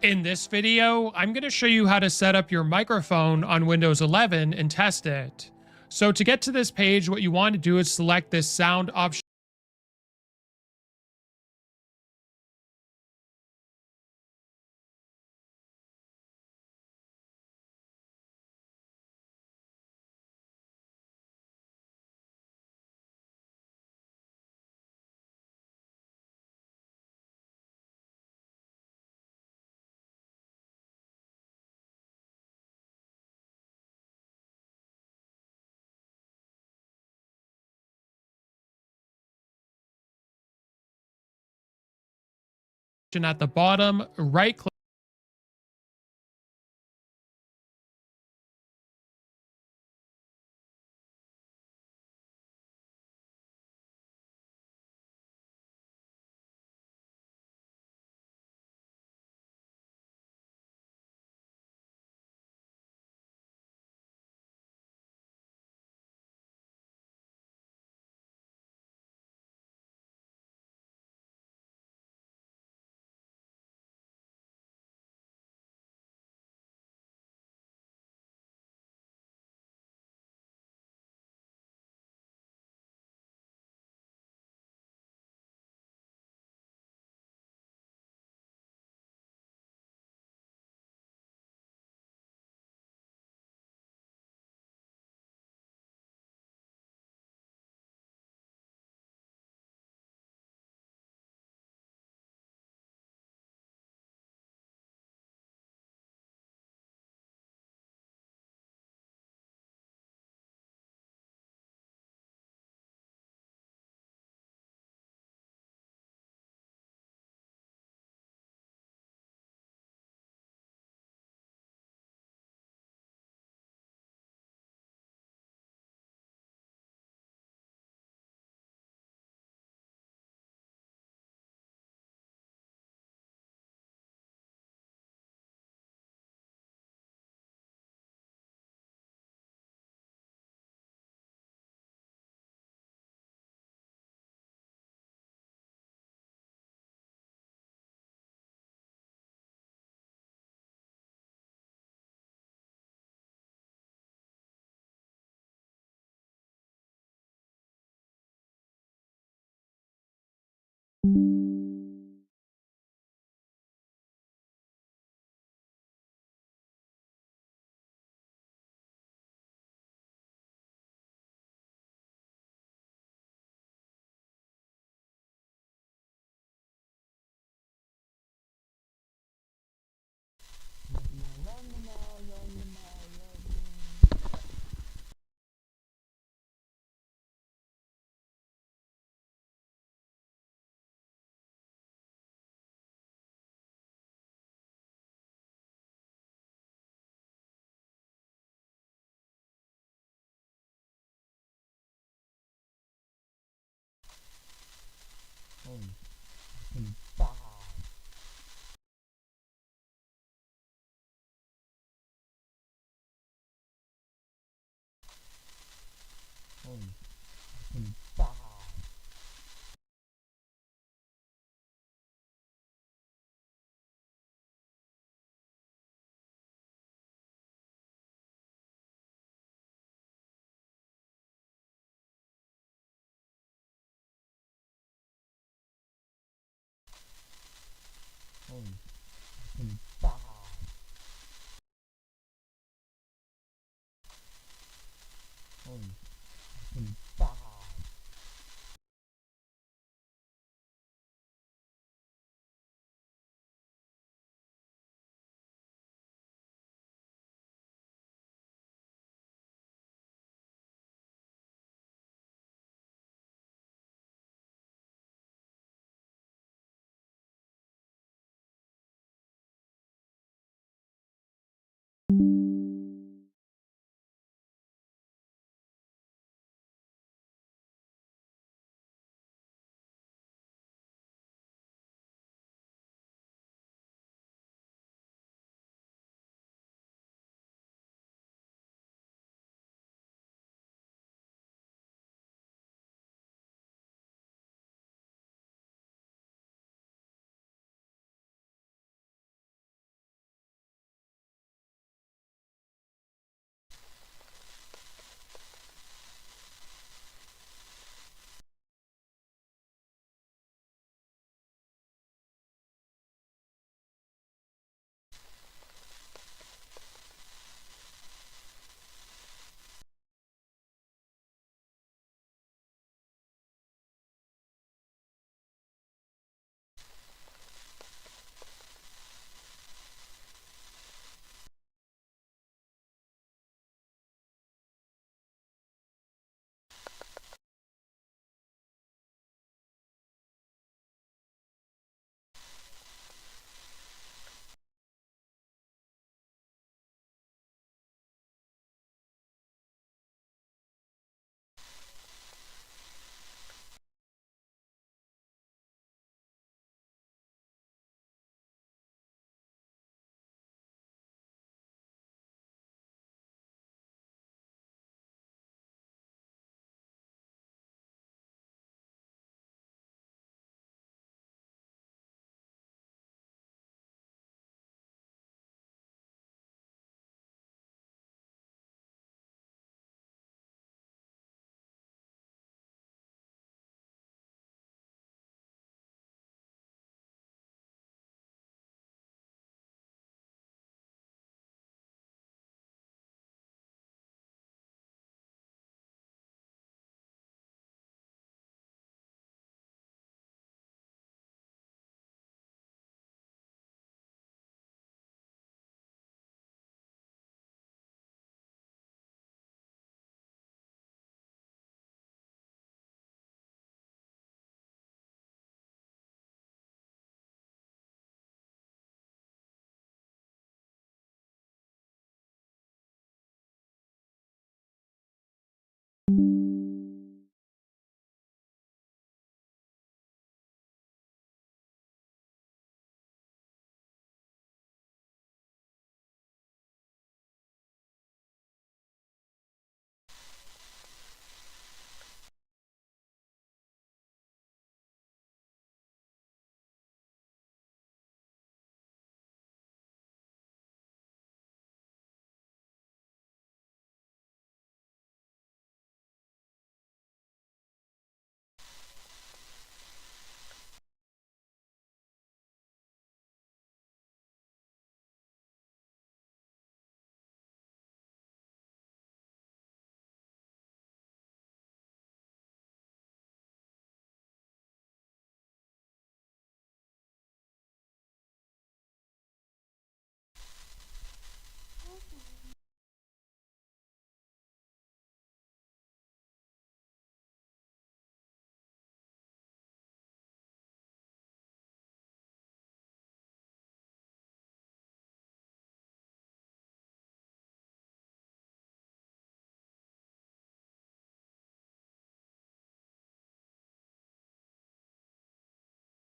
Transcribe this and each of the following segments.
In this video, I'm going to show you how to set up your microphone on Windows 11 and test it. So to get to this page, what you want to do is select this sound option at the bottom, right click.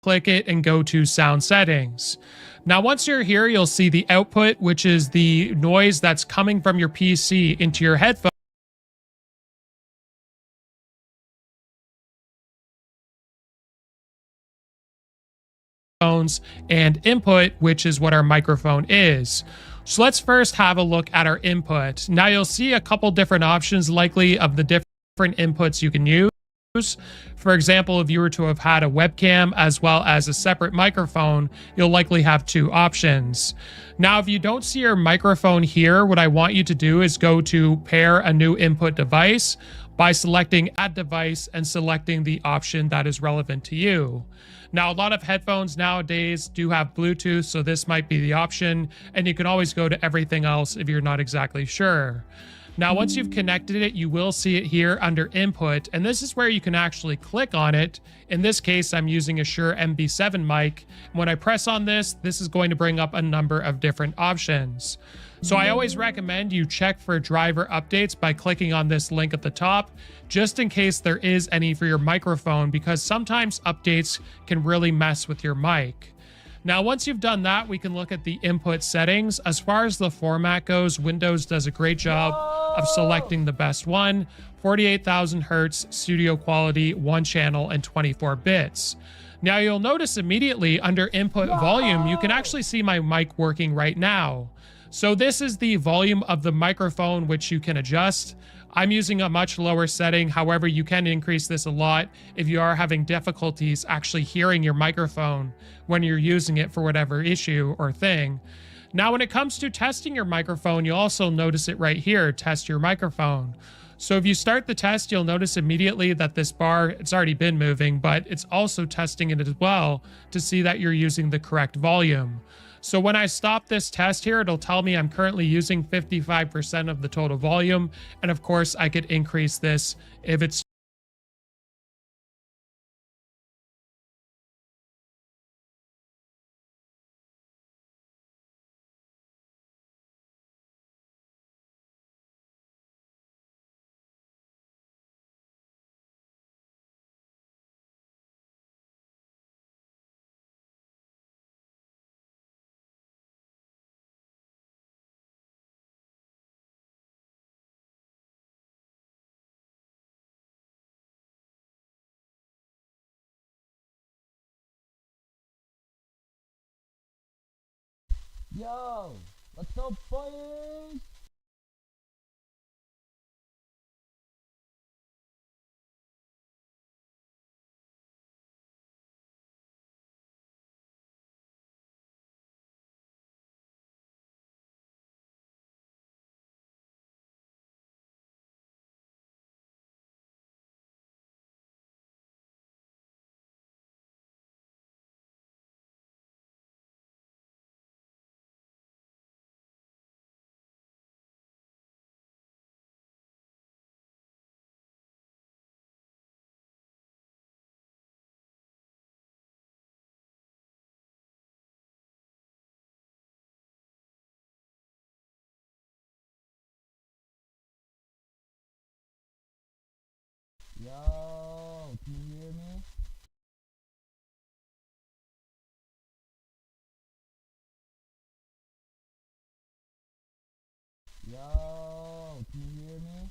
click it and go to sound settings. Now, once you're here, you'll see the output, which is the noise that's coming from your PC into your headphones. And input, which is what our microphone is. So let's first have a look at our input. Now you'll see a couple different options likely of the different inputs you can use. For example, if you were to have had a webcam as well as a separate microphone, you'll likely have two options. Now, if you don't see your microphone here, what I want you to do is go to pair a new input device by selecting add device and selecting the option that is relevant to you. Now, a lot of headphones nowadays do have Bluetooth, so this might be the option, and you can always go to everything else if you're not exactly sure. Now, once you've connected it, you will see it here under input, and this is where you can actually click on it. In this case, I'm using a Shure MB7 mic. When I press on this, this is going to bring up a number of different options. So I always recommend you check for driver updates by clicking on this link at the top, just in case there is any for your microphone, because sometimes updates can really mess with your mic. Now, once you've done that, we can look at the input settings. As far as the format goes, Windows does a great job of selecting the best one: 48,000 hertz, studio quality, one channel, and 24 bits. Now, you'll notice immediately under input volume, you can actually see my mic working right now. So this is the volume of the microphone, which you can adjust. I'm using a much lower setting. However, you can increase this a lot if you are having difficulties actually hearing your microphone when you're using it for whatever issue or thing. Now, when it comes to testing your microphone, you'll also notice it right here, test your microphone. So if you start the test, you'll notice immediately that this bar, it's already been moving, but it's also testing it as well to see that you're using the correct volume. So when I stop this test here, it'll tell me I'm currently using 55% of the total volume. And of course, I could increase this if it's Yo, what's up, boys? Yo, can you hear me? Yo, can you hear me?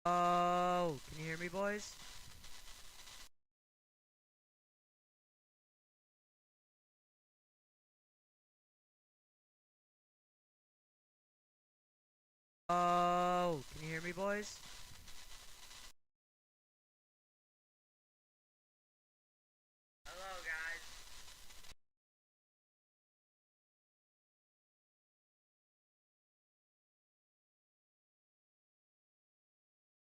Oh, can you hear me, boys? Oh, can you hear me, boys? Hello, guys.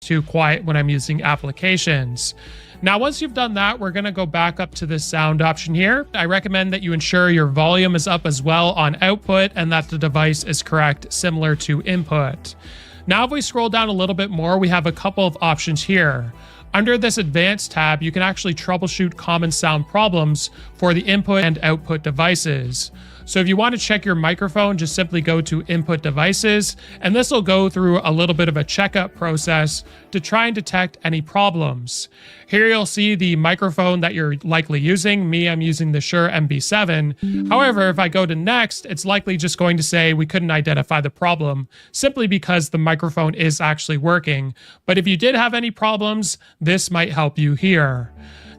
Too quiet when I'm using applications. Now, once you've done that, we're going to go back up to this sound option here. I recommend that you ensure your volume is up as well on output and that the device is correct, similar to input. Now, if we scroll down a little bit more, we have a couple of options here. Under this advanced tab, you can actually troubleshoot common sound problems for the input and output devices. So if you want to check your microphone, just simply go to input devices, and this will go through a little bit of a checkup process to try and detect any problems. Here you'll see the microphone that you're likely using. Me, I'm using the Shure MB7. However, if I go to next, it's likely just going to say we couldn't identify the problem, simply because the microphone is actually working. But if you did have any problems, this might help you here.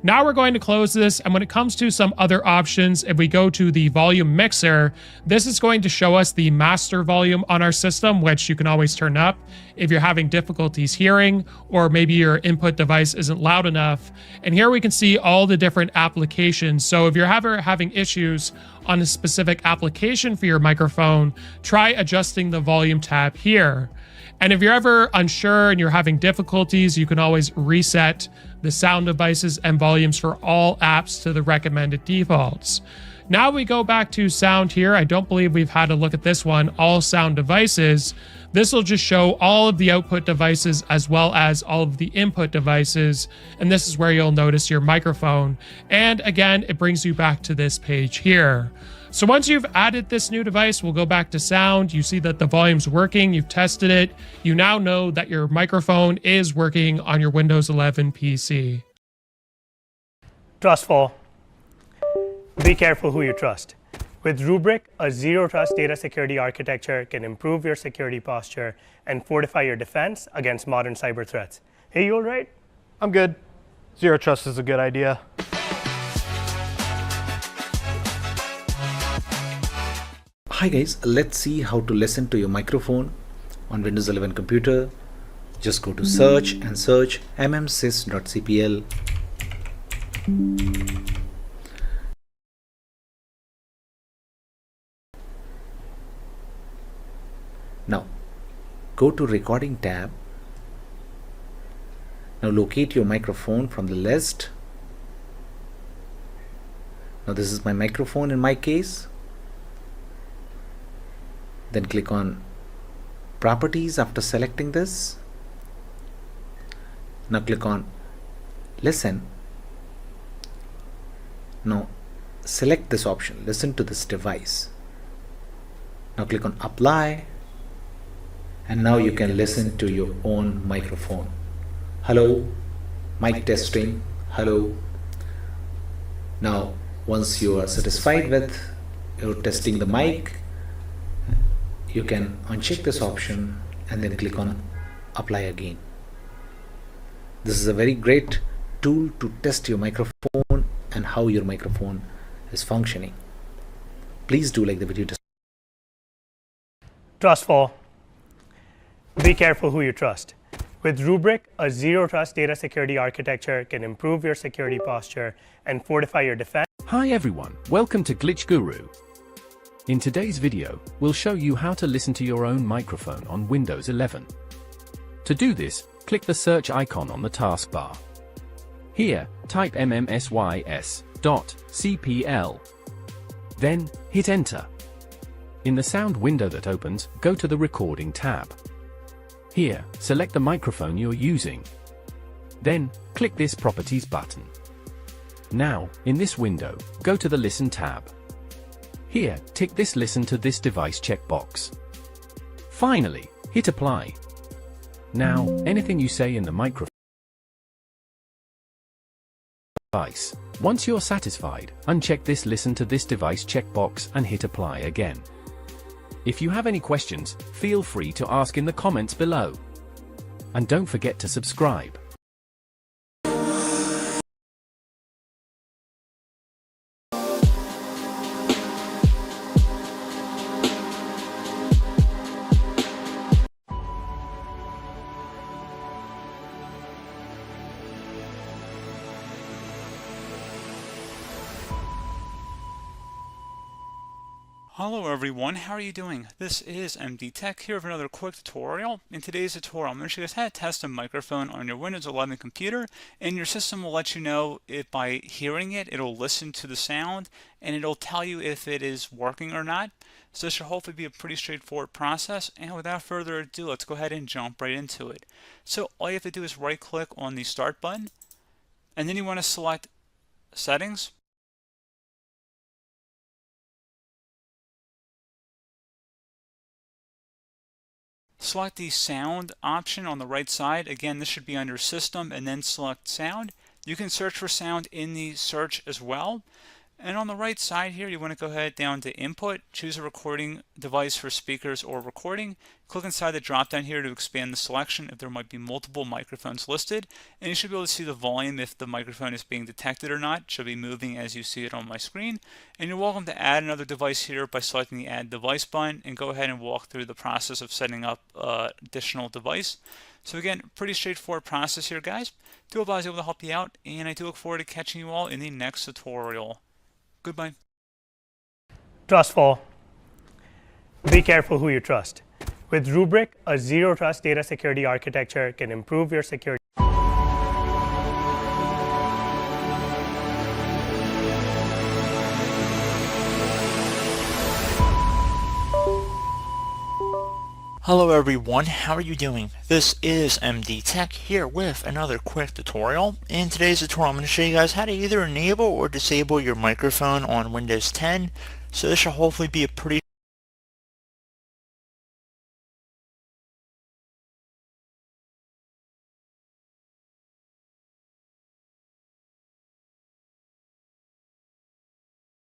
Now we're going to close this, and when it comes to some other options, if we go to the volume mixer, this is going to show us the master volume on our system, which you can always turn up if you're having difficulties hearing, or maybe your input device isn't loud enough. And here we can see all the different applications. So if you're ever having issues on a specific application for your microphone, try adjusting the volume tab here. And if you're ever unsure and you're having difficulties, you can always reset the sound devices and volumes for all apps to the recommended defaults. Now we go back to sound here. I don't believe we've had a look at this one, all sound devices. This will just show all of the output devices as well as all of the input devices. And this is where you'll notice your microphone. And again, it brings you back to this page here. So once you've added this new device, we'll go back to sound. You see that the volume's working. You've tested it. You now know that your microphone is working on your Windows 11 PC. Trustful. Be careful who you trust. With Rubrik, a zero-trust data security architecture can improve your security posture and fortify your defense against modern cyber threats. Hey, you all right? I'm good. Zero trust is a good idea. Hi guys, let's see how to listen to your microphone on Windows 11 computer. Just go to search and search mmsys.cpl. Now go to recording tab. Now locate your microphone from the list. Now this is my microphone in my case. Then click on properties after selecting this. Now click on listen. Now select this option, listen to this device. Now click on apply, and now you can listen to your own microphone. Hello, mic testing, hello. Now once you are satisfied with your testing the mic, you can uncheck this option and then click on apply again. This is a very great tool to test your microphone and how your microphone is functioning. Please do like the video. Trustful. Be careful who you trust. With Rubrik, a zero-trust data security architecture can improve your security posture and fortify your defense. Hi everyone, welcome to Glitch Guru. In today's video, we'll show you how to listen to your own microphone on Windows 11. To do this, click the search icon on the taskbar. Here, type mmsys.cpl. Then, hit enter. In the sound window that opens, go to the recording tab. Here, select the microphone you're using. Then, click this properties button. Now, in this window, go to the listen tab. Here, tick this listen to this device checkbox. Finally, hit apply. Now, anything you say in the microphone device. Once you're satisfied, uncheck this listen to this device checkbox and hit apply again. If you have any questions, feel free to ask in the comments below. And don't forget to subscribe. Hello everyone, how are you doing? This is MD Tech here with another quick tutorial. In today's tutorial, I'm going to show you guys how to test a microphone on your Windows 11 computer, and your system will let you know if by hearing it, it'll listen to the sound, and it'll tell you if it is working or not. So this should hopefully be a pretty straightforward process, and without further ado, let's go ahead and jump right into it. So all you have to do is right click on the Start button, and then you want to select Settings. Select the sound option on the right side. Again, this should be under System and then select Sound. You can search for sound in the search as well. And on the right side here, you want to go ahead down to Input, choose a recording device for speakers or recording. Click inside the drop down here to expand the selection if there might be multiple microphones listed. And you should be able to see the volume if the microphone is being detected or not. It should be moving as you see it on my screen. And you're welcome to add another device here by selecting the Add Device button and go ahead and walk through the process of setting up additional device. So again, pretty straightforward process here, guys. Do hope I was able to help you out, and I do look forward to catching you all in the next tutorial. Goodbye. Trustful. Be careful who you trust. With Rubrik, a zero-trust data security architecture can improve your security. Hello everyone, how are you doing? This is MD Tech here with another quick tutorial. In today's tutorial I'm going to show you guys how to either enable or disable your microphone on Windows 10. So this should hopefully be a pretty